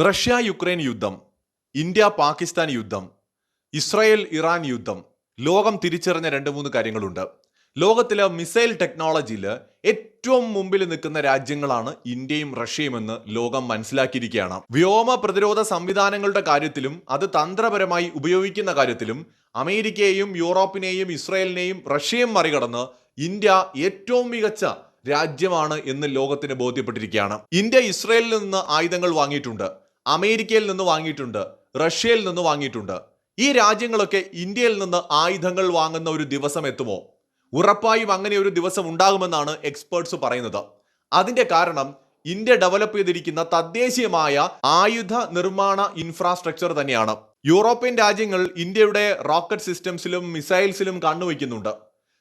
Russia Ukraine യുദ്ധം, India Pakistan യുദ്ധം, Israel Iran യുദ്ധം ലോകം തിരിച്ചറിഞ്ഞ രണ്ട് മൂന്ന് കാര്യങ്ങളുണ്ട്. ലോകത്തിലെ മിസൈൽ ടെക്നോളജിയിൽ ഏറ്റവും മുമ്പിൽ നിൽക്കുന്ന രാജ്യങ്ങളാണ് ഇന്ത്യയും റഷ്യയും എന്ന് ലോകം മനസ്സിലാക്കിയിരിക്കുകയാണ്. വ്യോമ പ്രതിരോധ സംവിധാനങ്ങളുടെ കാര്യത്തിലും അത് തന്ത്രപരമായി ഉപയോഗിക്കുന്ന കാര്യത്തിലും അമേരിക്കയെയും യൂറോപ്പിനെയും ഇസ്രായേലിനെയും റഷ്യയും മറികടന്ന് ഇന്ത്യ ഏറ്റവും മികച്ച രാജ്യമാണ് എന്ന് ലോകത്തിന് ബോധ്യപ്പെട്ടിരിക്കുകയാണ്. ഇന്ത്യ ഇസ്രായേലിൽ നിന്ന് ആയുധങ്ങൾ വാങ്ങിയിട്ടുണ്ട്, അമേരിക്കയിൽ നിന്ന് വാങ്ങിയിട്ടുണ്ട്, റഷ്യയിൽ നിന്ന് വാങ്ങിയിട്ടുണ്ട്. ഈ രാജ്യങ്ങളൊക്കെ ഇന്ത്യയിൽ നിന്ന് ആയുധങ്ങൾ വാങ്ങുന്ന ഒരു ദിവസം എത്തുമോ? ഉറപ്പായും അങ്ങനെ ഒരു ദിവസം ഉണ്ടാകുമെന്നാണ് എക്സ്പേർട്സ് പറയുന്നത്. അതിന്റെ കാരണം ഇന്ത്യ ഡെവലപ്പ് ചെയ്തിരിക്കുന്ന തദ്ദേശീയമായ ആയുധ നിർമ്മാണ ഇൻഫ്രാസ്ട്രക്ചർ തന്നെയാണ്. യൂറോപ്യൻ രാജ്യങ്ങൾ ഇന്ത്യയുടെ റോക്കറ്റ് സിസ്റ്റംസിലും മിസൈൽസിലും കണ്ണുവയ്ക്കുന്നുണ്ട്.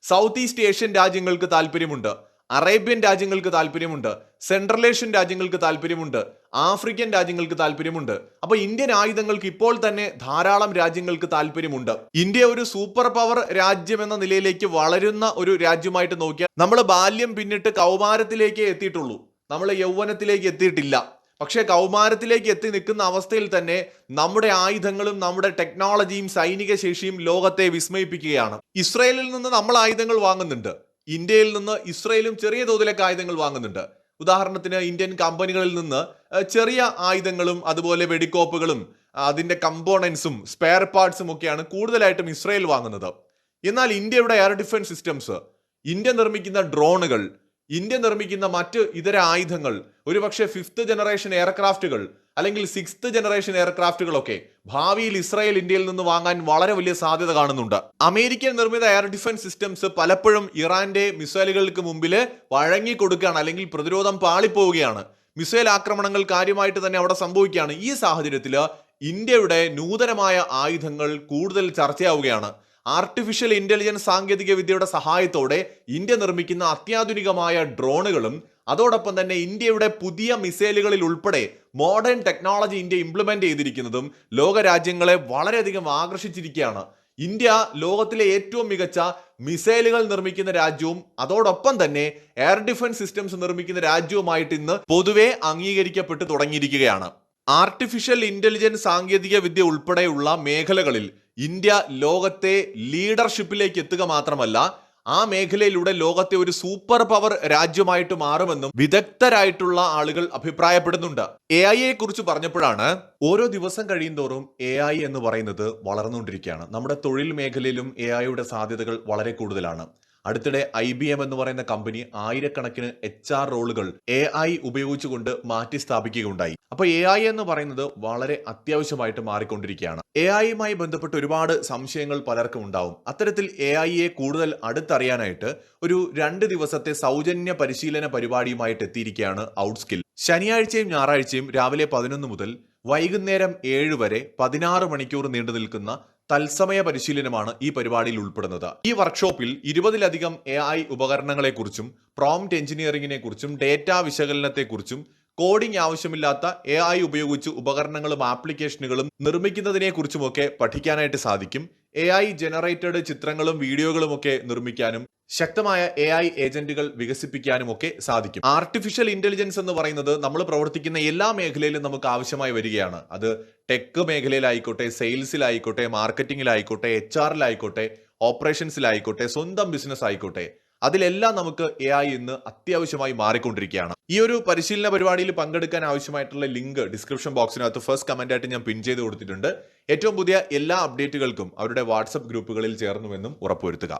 സൗത്ത് ഈസ്റ്റ് ഏഷ്യൻ രാജ്യങ്ങൾക്ക് താല്പര്യമുണ്ട്, അറേബ്യൻ രാജ്യങ്ങൾക്ക് താല്പര്യമുണ്ട്, സെൻട്രൽ ഏഷ്യൻ രാജ്യങ്ങൾക്ക് താല്പര്യമുണ്ട്, ആഫ്രിക്കൻ രാജ്യങ്ങൾക്ക് താല്പര്യമുണ്ട്. അപ്പൊ ഇന്ത്യൻ ആയുധങ്ങൾക്ക് ഇപ്പോൾ തന്നെ ധാരാളം രാജ്യങ്ങൾക്ക് താല്പര്യമുണ്ട്. ഇന്ത്യ ഒരു സൂപ്പർ പവർ രാജ്യം എന്ന നിലയിലേക്ക് വളരുന്ന ഒരു രാജ്യമായിട്ട് നോക്കിയാൽ നമ്മൾ ബാല്യം പിന്നിട്ട് കൗമാരത്തിലേക്ക് എത്തിയിട്ടുള്ളൂ, നമ്മൾ യൗവനത്തിലേക്ക് എത്തിയിട്ടില്ല. പക്ഷേ കൗമാരത്തിലേക്ക് എത്തി നിൽക്കുന്ന അവസ്ഥയിൽ തന്നെ നമ്മുടെ ആയുധങ്ങളും നമ്മുടെ ടെക്നോളജിയും സൈനിക ശേഷിയും ലോകത്തെ വിസ്മയിപ്പിക്കുകയാണ്. ഇസ്രായേലിൽ നിന്ന് നമ്മൾ ആയുധങ്ങൾ വാങ്ങുന്നുണ്ട്, ഇന്ത്യയിൽ നിന്ന് ഇസ്രായേലും ചെറിയ തോതിലൊക്കെ ആയുധങ്ങൾ വാങ്ങുന്നുണ്ട്. ഉദാഹരണത്തിന് ഇന്ത്യൻ കമ്പനികളിൽ നിന്ന് ചെറിയ ആയുധങ്ങളും അതുപോലെ വെടിക്കോപ്പുകളും അതിന്റെ കമ്പോണൻസും സ്പെയർ പാർട്സും ഒക്കെയാണ് കൂടുതലായിട്ടും ഇസ്രായേൽ വാങ്ങുന്നത്. എന്നാൽ ഇന്ത്യയുടെ എയർ ഡിഫൻസ് സിസ്റ്റംസ്, ഇന്ത്യ നിർമ്മിക്കുന്ന ഡ്രോണുകൾ, ഇന്ത്യ നിർമ്മിക്കുന്ന മറ്റ് ഇതര ആയുധങ്ങൾ, ഒരുപക്ഷെ 5th ജനറേഷൻ എയർക്രാഫ്റ്റുകൾ അല്ലെങ്കിൽ 6th ജനറേഷൻ എയർക്രാഫ്റ്റുകളൊക്കെ ഭാവിയിൽ ഇസ്രായേൽ ഇന്ത്യയിൽ നിന്ന് വാങ്ങാൻ വളരെ വലിയ സാധ്യത കാണുന്നുണ്ട്. അമേരിക്കൻ നിർമ്മിത എയർ ഡിഫൻസ് സിസ്റ്റംസ് പലപ്പോഴും ഇറാന്റെ മിസൈലുകൾക്ക് മുമ്പിൽ വഴങ്ങി കൊടുക്കുകയാണ്, അല്ലെങ്കിൽ പ്രതിരോധം പാളിപ്പോവുകയാണ്. മിസൈൽ ആക്രമണങ്ങൾ കാര്യമായിട്ട് തന്നെ അവിടെ സംഭവിക്കുകയാണ്. ഈ സാഹചര്യത്തിൽ ഇന്ത്യയുടെ നൂതനമായ ആയുധങ്ങൾ കൂടുതൽ ചർച്ചയാവുകയാണ്. ആർട്ടിഫിഷ്യൽ ഇന്റലിജൻസ് സാങ്കേതിക വിദ്യയുടെ സഹായത്തോടെ ഇന്ത്യ നിർമ്മിക്കുന്ന അത്യാധുനികമായ ഡ്രോണുകളും അതോടൊപ്പം തന്നെ ഇന്ത്യയുടെ പുതിയ മിസൈലുകളിൽ ഉൾപ്പെടെ മോഡേൺ ടെക്നോളജി ഇന്ത്യ ഇംപ്ലിമെന്റ് ചെയ്തിരിക്കുന്നതും ലോകരാജ്യങ്ങളെ വളരെയധികം ആകർഷിച്ചിരിക്കുകയാണ്. ഇന്ത്യ ലോകത്തിലെ ഏറ്റവും മികച്ച മിസൈലുകൾ നിർമ്മിക്കുന്ന രാജ്യവും അതോടൊപ്പം തന്നെ എയർ ഡിഫൻസ് സിസ്റ്റംസ് നിർമ്മിക്കുന്ന രാജ്യവുമായിട്ട് ഇന്ന് പൊതുവെ അംഗീകരിക്കപ്പെട്ടു തുടങ്ങിയിരിക്കുകയാണ്. ആർട്ടിഫിഷ്യൽ ഇന്റലിജൻസ് സാങ്കേതിക വിദ്യ ഉൾപ്പെടെയുള്ള മേഖലകളിൽ ഇന്ത്യ ലോകത്തെ ലീഡർഷിപ്പിലേക്ക് എത്തുക മാത്രമല്ല, ആ മേഖലയിലൂടെ ലോകത്തെ ഒരു സൂപ്പർ പവർ രാജ്യമായിട്ട് മാറുമെന്നും വിദഗ്ധരായിട്ടുള്ള ആളുകൾ അഭിപ്രായപ്പെടുന്നുണ്ട്. AI കുറിച്ച് പറഞ്ഞപ്പോഴാണ്, ഓരോ ദിവസം കഴിയുന്തോറും AI എന്ന് പറയുന്നത് വളർന്നുകൊണ്ടിരിക്കുകയാണ്. നമ്മുടെ തൊഴിൽ മേഖലയിലും AI സാധ്യതകൾ വളരെ കൂടുതലാണ്. അടുത്തിടെ IBM എന്ന് പറയുന്ന കമ്പനി ആയിരക്കണക്കിന് HR റോളുകൾ AI ഉപയോഗിച്ചുകൊണ്ട് മാറ്റി സ്ഥാപിക്കുകയുണ്ടായി. അപ്പൊ AI എന്ന് പറയുന്നത് വളരെ അത്യാവശ്യമായിട്ട് മാറിക്കൊണ്ടിരിക്കുകയാണ്. AI ബന്ധപ്പെട്ട് ഒരുപാട് സംശയങ്ങൾ പലർക്കും ഉണ്ടാവും. അത്തരത്തിൽ AI കൂടുതൽ അടുത്തറിയാനായിട്ട് ഒരു 2 ദിവസത്തെ സൗജന്യ പരിശീലന പരിപാടിയുമായിട്ട് എത്തിയിരിക്കുകയാണ് ഔട്ട്സ്കിൽ. ശനിയാഴ്ചയും ഞായറാഴ്ചയും രാവിലെ 11 മുതൽ വൈകുന്നേരം 7 വരെ 16 മണിക്കൂർ നീണ്ടു നിൽക്കുന്ന തത്സമയ പരിശീലനമാണ് ഈ പരിപാടിയിൽ ഉൾപ്പെടുന്നത്. ഈ വർക്ക്ഷോപ്പിൽ 20ലധികം AI ഉപകരണങ്ങളെക്കുറിച്ചും പ്രോംപ്റ്റ് എഞ്ചിനീയറിംഗിനെ കുറിച്ചും ഡേറ്റാ വിശകലനത്തെക്കുറിച്ചും കോഡിംഗ് ആവശ്യമില്ലാത്ത AI ഉപയോഗിച്ച് ഉപകരണങ്ങളും ആപ്ലിക്കേഷനുകളും നിർമ്മിക്കുന്നതിനെ കുറിച്ചുമൊക്കെ പഠിക്കാനായിട്ട് സാധിക്കും. AI ജനറേറ്റഡ് ചിത്രങ്ങളും വീഡിയോകളും ഒക്കെ നിർമ്മിക്കാനും ശക്തമായ AI ഏജന്റുകൾ വികസിപ്പിക്കാനും ഒക്കെ സാധിക്കും. ആർട്ടിഫിഷ്യൽ ഇന്റലിജൻസ് എന്ന് പറയുന്നത് നമ്മൾ പ്രവർത്തിക്കുന്ന എല്ലാ മേഖലയിലും നമുക്ക് ആവശ്യമായി വരികയാണ്. അത് ടെക് മേഖലയിലായിക്കോട്ടെ, സെയിൽസിലായിക്കോട്ടെ, മാർക്കറ്റിംഗിലായിക്കോട്ടെ, HR ഓപ്പറേഷൻസിലായിക്കോട്ടെ, സ്വന്തം ബിസിനസ് ആയിക്കോട്ടെ, അതിലെല്ലാം നമുക്ക് AI ഇന്ന് അത്യാവശ്യമായി മാറിക്കൊണ്ടിരിക്കുകയാണ്. ഈ ഒരു പരിശീലന പരിപാടിയിൽ പങ്കെടുക്കാൻ ആവശ്യമായിട്ടുള്ള ലിങ്ക് ഡിസ്ക്രിപ്ഷൻ ബോക്സിനകത്ത് ഫസ്റ്റ് കമന്റ് ആയിട്ട് ഞാൻ പിൻ ചെയ്ത് കൊടുത്തിട്ടുണ്ട്. ഏറ്റവും പുതിയ എല്ലാ അപ്ഡേറ്റുകൾക്കും അവരുടെ വാട്സപ്പ് ഗ്രൂപ്പുകളിൽ ചേർന്നുവെന്നും ഉറപ്പുവരുത്തുക.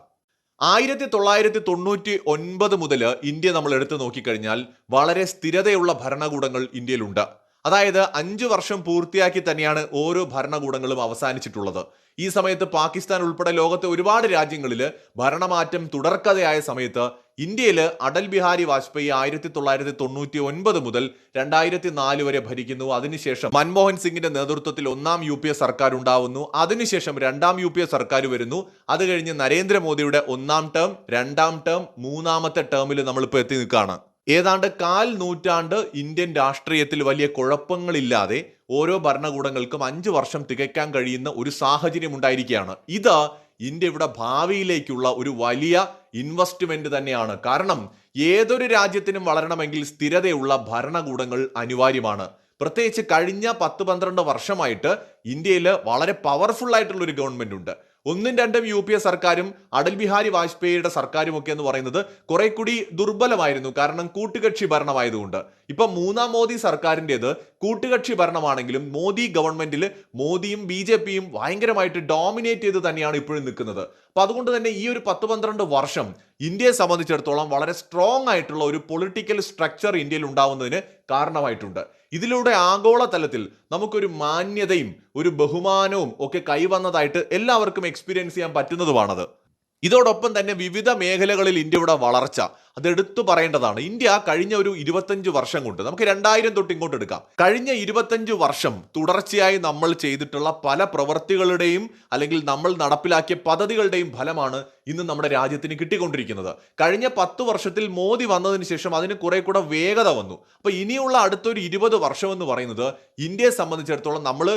1999 മുതൽ ഇന്ത്യ നമ്മൾ എടുത്തു നോക്കിക്കഴിഞ്ഞാൽ വളരെ സ്ഥിരതയുള്ള ഭരണകൂടങ്ങൾ ഇന്ത്യയിലുണ്ട്. അതായത് 5 വർഷം പൂർത്തിയാക്കി തന്നെയാണ് ഓരോ ഭരണകൂടങ്ങളും അവസാനിച്ചിട്ടുള്ളത്. ഈ സമയത്ത് പാകിസ്ഥാൻ ഉൾപ്പെടെ ലോകത്തെ ഒരുപാട് രാജ്യങ്ങളിൽ ഭരണമാറ്റം തുടർക്കഥയായ സമയത്ത് ഇന്ത്യയിൽ അടൽ ബിഹാരി വാജ്പേയി 1999 മുതൽ 2004 വരെ ഭരിക്കുന്നു. അതിനുശേഷം മൻമോഹൻ സിംഗിന്റെ നേതൃത്വത്തിൽ 1ാം UPA സർക്കാർ ഉണ്ടാവുന്നു. അതിനുശേഷം 2ാം UPA സർക്കാർ വരുന്നു. അത് കഴിഞ്ഞ് നരേന്ദ്രമോദിയുടെ 1ാം ടേം, 2ാം ടേം, 3ാമത്തെ ടേമിൽ നമ്മളിപ്പോൾ എത്തി നിൽക്കുകയാണ്. ഏതാണ്ട് 1/4 നൂറ്റാണ്ട് ഇന്ത്യൻ രാഷ്ട്രീയത്തിൽ വലിയ കുഴപ്പങ്ങളില്ലാതെ ഓരോ ഭരണകൂടങ്ങൾക്കും 5 വർഷം തികയ്ക്കാൻ കഴിയുന്ന ഒരു സാഹചര്യം ഉണ്ടായിരിക്കുകയാണ്. ഇത് ഇന്ത്യയുടെ ഭാവിയിലേക്കുള്ള ഒരു വലിയ ഇൻവെസ്റ്റ്മെന്റ് തന്നെയാണ്. കാരണം ഏതൊരു രാജ്യത്തിനും വളരണമെങ്കിൽ സ്ഥിരതയുള്ള ഭരണകൂടങ്ങൾ അനിവാര്യമാണ്. പ്രത്യേകിച്ച് കഴിഞ്ഞ 10-12 വർഷമായിട്ട് ഇന്ത്യയിൽ വളരെ പവർഫുൾ ആയിട്ടുള്ള ഒരു ഗവൺമെന്റ് ഉണ്ട്. 1-2 UPA സർക്കാരും അടൽ ബിഹാരി വാജ്പേയിയുടെ സർക്കാരും ഒക്കെ എന്ന് പറയുന്നത് കുറെ കൂടി ദുർബലമായിരുന്നു, കാരണം കൂട്ടുകക്ഷി ഭരണമായതുകൊണ്ട്. ഇപ്പൊ 3ാം മോദി സർക്കാരിൻ്റെത് കൂട്ടുകക്ഷി ഭരണമാണെങ്കിലും മോദി ഗവൺമെന്റിൽ മോദിയും BJPയും ഭയങ്കരമായിട്ട് ഡോമിനേറ്റ് ചെയ്ത് തന്നെയാണ് ഇപ്പോഴും നിൽക്കുന്നത്. അപ്പൊ അതുകൊണ്ട് തന്നെ ഈ ഒരു 10-12 വർഷം ഇന്ത്യയെ സംബന്ധിച്ചിടത്തോളം വളരെ സ്ട്രോങ് ആയിട്ടുള്ള ഒരു പൊളിറ്റിക്കൽ സ്ട്രക്ചർ ഇന്ത്യയിൽ ഉണ്ടാവുന്നതിന് കാരണമായിട്ടുണ്ട്. ഇതിലൂടെ ആഗോളതലത്തിൽ നമുക്കൊരു മാന്യതയും ഒരു ബഹുമാനവും ഒക്കെ കൈവന്നതായിട്ട് എല്ലാവർക്കും എക്സ്പീരിയൻസ് ചെയ്യാൻ പറ്റുന്നതുമാണത്. ഇതോടൊപ്പം തന്നെ വിവിധ മേഖലകളിൽ ഇന്ത്യയുടെ വളർച്ച അത് എടുത്തു പറയേണ്ടതാണ്. ഇന്ത്യ കഴിഞ്ഞ ഒരു 25 വർഷം കൊണ്ട്, നമുക്ക് 2000 തൊട്ട് ഇങ്ങോട്ട് എടുക്കാം, കഴിഞ്ഞ 25 വർഷം തുടർച്ചയായി നമ്മൾ ചെയ്തിട്ടുള്ള പല പ്രവൃത്തികളുടെയും അല്ലെങ്കിൽ നമ്മൾ നടപ്പിലാക്കിയ പദ്ധതികളുടെയും ഫലമാണ് ഇന്ന് നമ്മുടെ രാജ്യത്തിന് കിട്ടിക്കൊണ്ടിരിക്കുന്നത്. കഴിഞ്ഞ 10 വർഷത്തിൽ മോദി വന്നതിന് ശേഷം അതിന് കുറെ കൂടെ വേഗത വന്നു. അപ്പൊ ഇനിയുള്ള അടുത്തൊരു 20 വർഷം എന്ന് പറയുന്നത് ഇന്ത്യയെ സംബന്ധിച്ചിടത്തോളം നമ്മൾ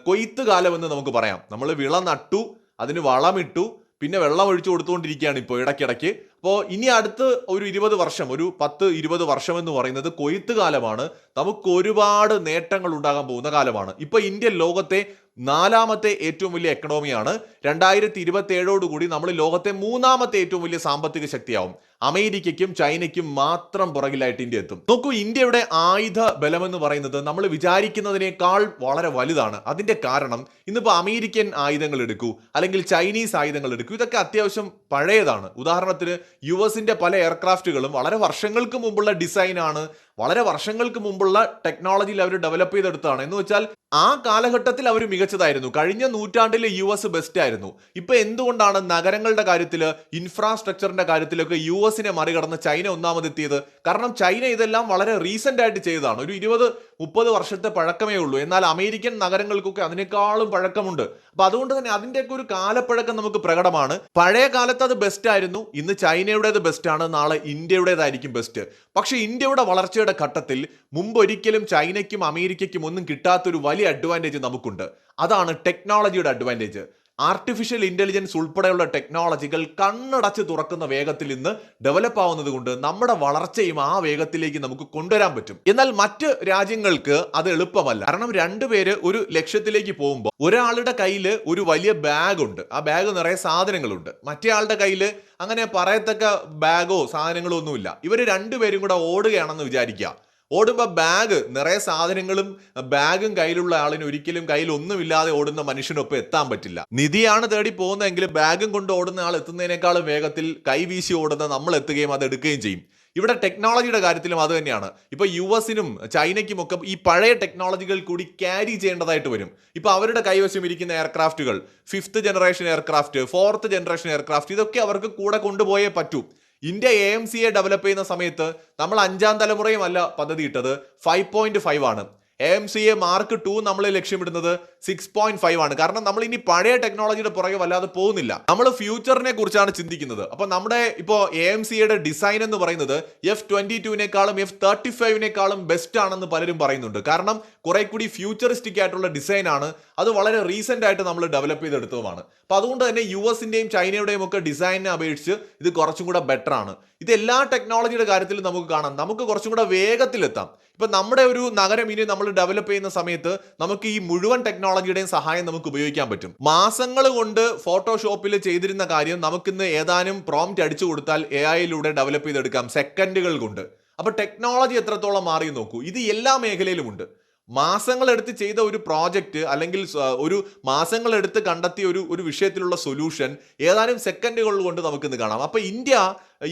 കൊയ്ത്ത് കാലം എന്ന് നമുക്ക് പറയാം. നമ്മൾ വിള നട്ടു, അതിന് വളമിട്ടു, പിന്നെ വെള്ളം ഒഴിച്ചു കൊടുത്തുകൊണ്ടിരിക്കുകയാണ് ഇപ്പോൾ ഇടയ്ക്കിടയ്ക്ക്. അപ്പോൾ ഇനി അടുത്ത് ഒരു 20 വർഷം, ഒരു 10-20 വർഷം എന്ന് പറയുന്നത് കൊയ്ത്ത് കാലമാണ്. നമുക്ക് ഒരുപാട് നേട്ടങ്ങൾ ഉണ്ടാകാൻ പോകുന്ന കാലമാണ്. ഇപ്പൊ ഇന്ത്യ ലോകത്തെ 4ാമത്തെ ഏറ്റവും വലിയ എക്കണോമിയാണ്. 2027 നമ്മൾ ലോകത്തെ 3ാമത്തെ ഏറ്റവും വലിയ സാമ്പത്തിക ശക്തിയാവും. അമേരിക്കയ്ക്കും ചൈനയ്ക്കും മാത്രം പുറകിലായിട്ട് ഇന്ത്യ എത്തും. നോക്കൂ, ഇന്ത്യയുടെ ആയുധ ബലം എന്ന് പറയുന്നത് നമ്മൾ വിചാരിക്കുന്നതിനേക്കാൾ വളരെ വലുതാണ്. അതിന്റെ കാരണം ഇന്നിപ്പോൾ അമേരിക്കൻ ആയുധങ്ങൾ എടുക്കൂ, അല്ലെങ്കിൽ ചൈനീസ് ആയുധങ്ങൾ എടുക്കൂ, ഇതൊക്കെ അത്യാവശ്യം പഴയതാണ്. ഉദാഹരണത്തിന് US-ന്റെ പല എയർക്രാഫ്റ്റുകളും വളരെ വർഷങ്ങൾക്ക് മുമ്പുള്ള ഡിസൈനാണ്, വളരെ വർഷങ്ങൾക്ക് മുമ്പുള്ള ടെക്നോളജിയിൽ അവർ ഡെവലപ്പ് ചെയ്തെടുത്താണ്. എന്ന് വെച്ചാൽ ആ കാലഘട്ടത്തിൽ അവർ മികച്ചതായിരുന്നു. കഴിഞ്ഞ നൂറ്റാണ്ടിൽ US ബെസ്റ്റ് ആയിരുന്നു. ഇപ്പൊ എന്തുകൊണ്ടാണ് നഗരങ്ങളുടെ കാര്യത്തിൽ, ഇൻഫ്രാസ്ട്രക്ചറിന്റെ കാര്യത്തിലൊക്കെ US-നെ മറികടന്ന് ചൈന ഒന്നാമതെത്തിയത്? കാരണം ചൈന ഇതെല്ലാം വളരെ റീസെന്റ് ആയിട്ട് ചെയ്തതാണ്. ഒരു 20-30 വർഷത്തെ പഴക്കമേ ഉള്ളൂ. എന്നാൽ അമേരിക്കൻ നഗരങ്ങൾക്കൊക്കെ അതിനേക്കാളും പഴക്കമുണ്ട്. അപ്പൊ അതുകൊണ്ട് തന്നെ അതിന്റെയൊക്കെ ഒരു കാലപ്പഴക്കം നമുക്ക് പ്രകടമാണ്. പഴയ കാലത്ത് അത് ബെസ്റ്റ് ആയിരുന്നു, ഇന്ന് ചൈനയുടേത് ബെസ്റ്റ് ആണ്, നാളെ ഇന്ത്യയുടേതായിരിക്കും ബെസ്റ്റ്. പക്ഷെ ഇന്ത്യയുടെ വളർച്ചയുടെ ഘട്ടത്തിൽ മുമ്പൊരിക്കലും ചൈനയ്ക്കും അമേരിക്കയ്ക്കും ഒന്നും കിട്ടാത്തൊരു വലിയ അഡ്വാൻറ്റേജ് നമുക്കുണ്ട്. അതാണ് ടെക്നോളജിയുടെ അഡ്വാൻറ്റേജ്. ആർട്ടിഫിഷ്യൽ ഇന്റലിജൻസ് ഉൾപ്പെടെയുള്ള ടെക്നോളജികൾ കണ്ണടച്ച് തുറക്കുന്ന വേഗത്തിൽ ഇന്ന് ഡെവലപ്പ് ആവുന്നത് കൊണ്ട് നമ്മുടെ വളർച്ചയും ആ വേഗത്തിലേക്ക് നമുക്ക് കൊണ്ടുവരാൻ പറ്റും. എന്നാൽ മറ്റ് രാജ്യങ്ങൾക്ക് അത് എളുപ്പമല്ല. കാരണം രണ്ടുപേര് ഒരു ലക്ഷ്യത്തിലേക്ക് പോകുമ്പോൾ ഒരാളുടെ കയ്യിൽ ഒരു വലിയ ബാഗ് ഉണ്ട്, ആ ബാഗ് നിറയെ സാധനങ്ങളുണ്ട്. മറ്റേ ആളുടെ കയ്യിൽ അങ്ങനെ പറയത്തക്ക ബാഗോ സാധനങ്ങളോ ഒന്നുമില്ല. ഇവർ രണ്ടുപേരും കൂടെ ഓടുകയാണെന്ന് വിചാരിക്കുക. ഓടുമ്പോൾ ബാഗ് നിറയെ സാധനങ്ങളും ബാഗും കയ്യിലുള്ള ആളിന് ഒരിക്കലും കയ്യിൽ ഒന്നുമില്ലാതെ ഓടുന്ന മനുഷ്യനൊപ്പം എത്താൻ പറ്റില്ല. നിധിയാണ് തേടി പോകുന്നതെങ്കിൽ ബാഗും കൊണ്ട് ഓടുന്ന ആൾ എത്തുന്നതിനേക്കാളും വേഗത്തിൽ കൈവീശി ഓടുന്ന നമ്മൾ എത്തുകയും അത് എടുക്കുകയും ചെയ്യും. ഇവിടെ ടെക്നോളജിയുടെ കാര്യത്തിലും അത് തന്നെയാണ്. ഇപ്പൊ US-നും ചൈനയ്ക്കും ഒക്കെ ഈ പഴയ ടെക്നോളജികൾ കൂടി ക്യാരി ചെയ്യേണ്ടതായിട്ട് വരും. ഇപ്പൊ അവരുടെ കൈവശം ഇരിക്കുന്ന എയർക്രാഫ്റ്റുകൾ 5th generation aircraft, 4th generation aircraft, ഇതൊക്കെ അവർക്ക് കൂടെ കൊണ്ടുപോയേ പറ്റൂ. ഇന്ത്യ AMCA ഡെവലപ്പ് ചെയ്യുന്ന സമയത്ത് നമ്മൾ 5ാം തലമുറയും അല്ല പദ്ധതി ഇട്ടത്, 5.5 ആണ്. AMCA Mark 2 നമ്മൾ ലക്ഷ്യമിടുന്നത് 6.5 ആണ്. കാരണം നമ്മൾ ഇനി പഴയ ടെക്നോളജിയുടെ പുറകെ വല്ലാതെ പോകുന്നില്ല, നമ്മൾ ഫ്യൂച്ചറിനെ കുറിച്ചാണ് ചിന്തിക്കുന്നത്. അപ്പൊ നമ്മുടെ ഇപ്പോൾ AMCAയുടെ ഡിസൈൻ എന്ന് പറയുന്നത് F-22നേക്കാളും F-35നേക്കാളും ബെസ്റ്റ് ആണെന്ന് പലരും പറയുന്നുണ്ട്. കാരണം കുറെ കൂടി ഫ്യൂച്ചറിസ്റ്റിക് ആയിട്ടുള്ള ഡിസൈൻ ആണ്, അത് വളരെ റീസെന്റ് ആയിട്ട് നമ്മൾ ഡെവലപ്പ് ചെയ്തെടുത്തതുമാണ്. അപ്പൊ അതുകൊണ്ട് തന്നെ US-ന്റെയും ചൈനയുടെയും ഒക്കെ ഡിസൈനിനെ അപേക്ഷിച്ച് ഇത് കുറച്ചും കൂടെ ബെറ്റർ ആണ്. ഇത് എല്ലാ ടെക്നോളജിയുടെ കാര്യത്തിലും നമുക്ക് കാണാം, നമുക്ക് കുറച്ചും കൂടെ വേഗത്തിലെത്താം. ഇപ്പൊ നമ്മുടെ ഒരു നഗരം ഇനി നമ്മൾ ഡെവലപ്പ് ചെയ്യുന്ന സമയത്ത് നമുക്ക് ഈ മുഴുവൻ ടെക്നോളജിയുടെയും സഹായം നമുക്ക് ഉപയോഗിക്കാൻ പറ്റും. മാസങ്ങൾ കൊണ്ട് ഫോട്ടോഷോപ്പിൽ ചെയ്തിരുന്ന കാര്യം നമുക്കിന്ന് ഏതാനും പ്രോംപ്റ്റ് അടിച്ചു കൊടുത്താൽ AI-യിലൂടെ ഡെവലപ്പ് ചെയ്തെടുക്കാം സെക്കൻഡുകൾ കൊണ്ട്. അപ്പൊ ടെക്നോളജി എത്രത്തോളം മാറി നോക്കൂ. ഇത് എല്ലാ മേഖലയിലുമുണ്ട്. മാസങ്ങളെടുത്ത് ചെയ്ത ഒരു പ്രോജക്റ്റ് അല്ലെങ്കിൽ ഒരു മാസങ്ങളെടുത്ത് കണ്ടെത്തിയ ഒരു വിഷയത്തിലുള്ള സൊല്യൂഷൻ ഏതാനും സെക്കൻഡുകൾ കൊണ്ട് നമുക്കിന്ന് കാണാം. അപ്പൊ ഇന്ത്യ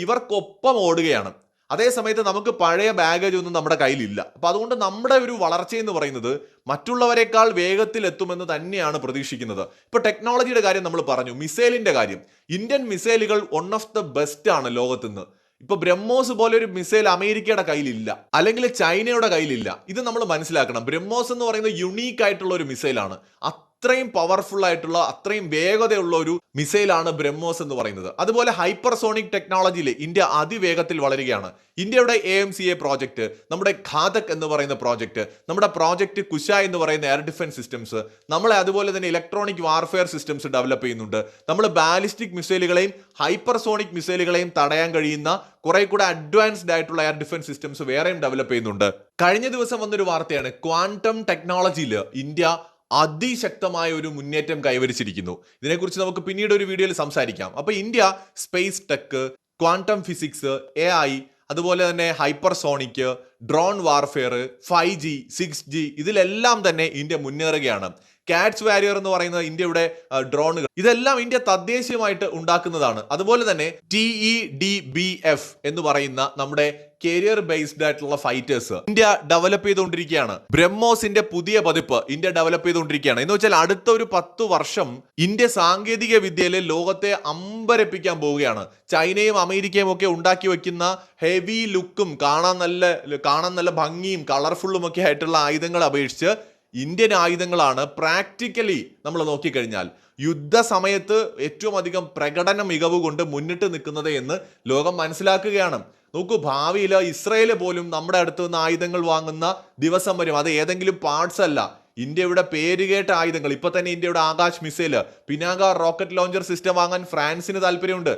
ഇവർക്കൊപ്പം ഓടുകയാണ്. അതേ സമയത്ത് നമുക്ക് പഴയ ബാഗേജ് ഒന്നും നമ്മുടെ കയ്യിലില്ല. അപ്പൊ അതുകൊണ്ട് നമ്മുടെ ഒരു വളർച്ച എന്ന് പറയുന്നത് മറ്റുള്ളവരെക്കാൾ വേഗത്തിൽ എത്തുമെന്ന് തന്നെയാണ് പ്രതീക്ഷിക്കുന്നത്. ഇപ്പൊ ടെക്നോളജിയുടെ കാര്യം നമ്മൾ പറഞ്ഞു, മിസൈലിന്റെ കാര്യം, ഇന്ത്യൻ മിസൈലുകൾ വൺ ഓഫ് ദ ബെസ്റ്റ് ആണ് ലോകത്തുനിന്ന്. ഇപ്പൊ ബ്രഹ്മോസ് പോലെ ഒരു മിസൈൽ അമേരിക്കയുടെ കയ്യിലില്ല, അല്ലെങ്കിൽ ചൈനയുടെ കയ്യിലില്ല. ഇത് നമ്മൾ മനസ്സിലാക്കണം. ബ്രഹ്മോസ് എന്ന് പറയുന്നത് യുണീക്ക് ആയിട്ടുള്ള ഒരു മിസൈലാണ്. അത്രയും പവർഫുൾ ആയിട്ടുള്ള, അത്രയും വേഗതയുള്ള ഒരു മിസൈലാണ് ബ്രഹ്മോസ് എന്ന് പറയുന്നത്. അതുപോലെ ഹൈപ്പർസോണിക് ടെക്നോളജിയിൽ ഇന്ത്യ അതിവേഗത്തിൽ വളരുകയാണ്. ഇന്ത്യയുടെ AMCA പ്രോജക്റ്റ്, നമ്മുടെ ഘാതക് എന്ന് പറയുന്ന പ്രോജക്റ്റ്, നമ്മുടെ പ്രോജക്റ്റ് കുശ എന്ന് പറയുന്ന എയർ ഡിഫൻസ് സിസ്റ്റംസ്, നമ്മളെ അതുപോലെ തന്നെ ഇലക്ട്രോണിക് വാർഫെയർ സിസ്റ്റംസ് ഡെവലപ്പ് ചെയ്യുന്നുണ്ട്. നമ്മൾ ബാലിസ്റ്റിക് മിസൈലുകളെയും ഹൈപ്പർസോണിക് മിസൈലുകളെയും തടയാൻ കഴിയുന്ന കുറെ കൂടെ അഡ്വാൻസ്ഡ് ആയിട്ടുള്ള എയർ ഡിഫൻസ് സിസ്റ്റംസ് വേറെയും ഡെവലപ്പ് ചെയ്യുന്നുണ്ട്. കഴിഞ്ഞ ദിവസം വന്നൊരു വാർത്തയാണ്, ക്വാണ്ടം ടെക്നോളജിയിൽ ഇന്ത്യ അതിശക്തമായ ഒരു മുന്നേറ്റം കൈവരിച്ചിരിക്കുന്നു. ഇതിനെക്കുറിച്ച് നമുക്ക് പിന്നീട് ഒരു വീഡിയോയിൽ സംസാരിക്കാം. അപ്പൊ India space tech, quantum physics, AI, അതുപോലെ തന്നെ hypersonic, drone warfare, 5G, 6G, ഇതിലെല്ലാം തന്നെ ഇന്ത്യ മുന്നേറുകയാണ്. കാറ്റ്സ് വാരിയർ എന്ന് പറയുന്ന ഇന്ത്യയുടെ ഡ്രോണുകൾ, ഇതെല്ലാം ഇന്ത്യ തദ്ദേശീയമായിട്ട് ഉണ്ടാക്കുന്നതാണ്. അതുപോലെ തന്നെ TEDBF എന്ന് പറയുന്ന നമ്മുടെ കരിയർ ബേസ്ഡ് ആയിട്ടുള്ള ഫൈറ്റേഴ്സ് ഇന്ത്യ ഡെവലപ്പ് ചെയ്തുകൊണ്ടിരിക്കുകയാണ്. ബ്രഹ്മോസിന്റെ പുതിയ പതിപ്പ് ഇന്ത്യ ഡെവലപ്പ് ചെയ്തുകൊണ്ടിരിക്കുകയാണ്. എന്ന് വെച്ചാൽ അടുത്ത ഒരു 10 വർഷം ഇന്ത്യ സാങ്കേതിക വിദ്യയിൽ ലോകത്തെ അമ്പരപ്പിക്കാൻ പോവുകയാണ്. ചൈനയും അമേരിക്കയും ഒക്കെ ഉണ്ടാക്കി വെക്കുന്ന ഹെവി ലുക്കും കാണാൻ നല്ല ഭംഗിയും കളർഫുള്ളും ഒക്കെ ആയിട്ടുള്ള ആയുധങ്ങൾ അപേക്ഷിച്ച് ഇന്ത്യൻ ആയുധങ്ങളാണ് പ്രാക്ടിക്കലി നമ്മൾ നോക്കിക്കഴിഞ്ഞാൽ യുദ്ധ സമയത്ത് ഏറ്റവും അധികം പ്രകടന മികവ് കൊണ്ട് മുന്നിട്ട് നിൽക്കുന്നത് എന്ന് ലോകം മനസ്സിലാക്കുകയാണ്. നോക്കൂ, ഭാവിയിൽ ഇസ്രയേൽ പോലും നമ്മുടെ അടുത്ത് നിന്ന് ആയുധങ്ങൾ വാങ്ങുന്ന ദിവസം വരും. അത് ഏതെങ്കിലും പാർട്സ് അല്ല, ഇന്ത്യയുടെ പേരുകേട്ട ആയുധങ്ങൾ. ഇപ്പൊ തന്നെ ഇന്ത്യയുടെ Akash missile, Pinaka rocket launcher system വാങ്ങാൻ ഫ്രാൻസിന് താല്പര്യമുണ്ട്.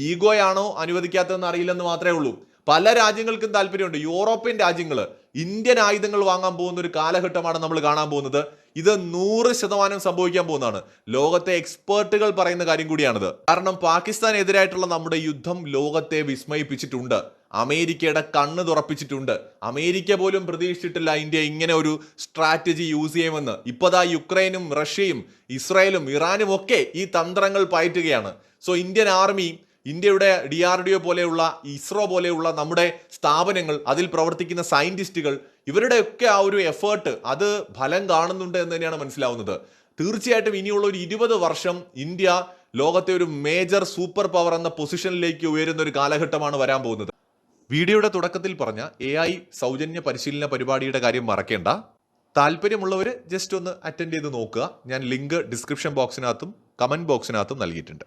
ഈഗോയാണോ അനുവദിക്കാത്തതെന്ന് അറിയില്ലെന്ന് മാത്രമേ ഉള്ളൂ. പല രാജ്യങ്ങൾക്കും താല്പര്യമുണ്ട്. യൂറോപ്യൻ രാജ്യങ്ങൾ ഇന്ത്യൻ ആയുധങ്ങൾ വാങ്ങാൻ പോകുന്ന ഒരു കാലഘട്ടമാണ് നമ്മൾ കാണാൻ പോകുന്നത്. ഇത് 100% സംഭവിക്കാൻ പോകുന്നതാണ്. ലോകത്തെ എക്സ്പേർട്ടുകൾ പറയുന്ന കാര്യം കൂടിയാണിത്. കാരണം പാകിസ്ഥാനെതിരായിട്ടുള്ള നമ്മുടെ യുദ്ധം ലോകത്തെ വിസ്മയിപ്പിച്ചിട്ടുണ്ട്. അമേരിക്കയുടെ കണ്ണ് തുറപ്പിച്ചിട്ടുണ്ട്. അമേരിക്ക പോലും പ്രതീക്ഷിച്ചിട്ടില്ല ഇന്ത്യ ഇങ്ങനെ ഒരു സ്ട്രാറ്റജി യൂസ് ചെയ്യുമെന്ന്. ഇപ്പതാ യുക്രൈനും റഷ്യയും ഇസ്രായേലും ഇറാനും ഒക്കെ ഈ തന്ത്രങ്ങൾ പയറ്റുകയാണ്. സോ ഇന്ത്യൻ ആർമി, ഇന്ത്യയുടെ DRDO പോലെയുള്ള, ഇസ്രോ പോലെയുള്ള നമ്മുടെ സ്ഥാപനങ്ങൾ, അതിൽ പ്രവർത്തിക്കുന്ന സയന്റിസ്റ്റുകൾ, ഇവരുടെയൊക്കെ ആ ഒരു എഫേർട്ട് അത് ഫലം കാണുന്നുണ്ട് എന്ന് തന്നെയാണ് മനസ്സിലാവുന്നത്. തീർച്ചയായിട്ടും ഇനിയുള്ള ഒരു 20 വർഷം ഇന്ത്യ ലോകത്തെ ഒരു മേജർ സൂപ്പർ പവർ എന്ന പൊസിഷനിലേക്ക് ഉയരുന്ന ഒരു കാലഘട്ടമാണ് വരാൻ പോകുന്നത്. വീഡിയോയുടെ തുടക്കത്തിൽ പറഞ്ഞ AI സൗജന്യ പരിശീലന പരിപാടിയുടെ കാര്യം മറക്കേണ്ട. താല്പര്യമുള്ളവർ ജസ്റ്റ് ഒന്ന് അറ്റൻഡ് ചെയ്ത് നോക്കുക. ഞാൻ ലിങ്ക് ഡിസ്ക്രിപ്ഷൻ ബോക്സിനകത്തും കമന്റ് ബോക്സിനകത്തും നൽകിയിട്ടുണ്ട്.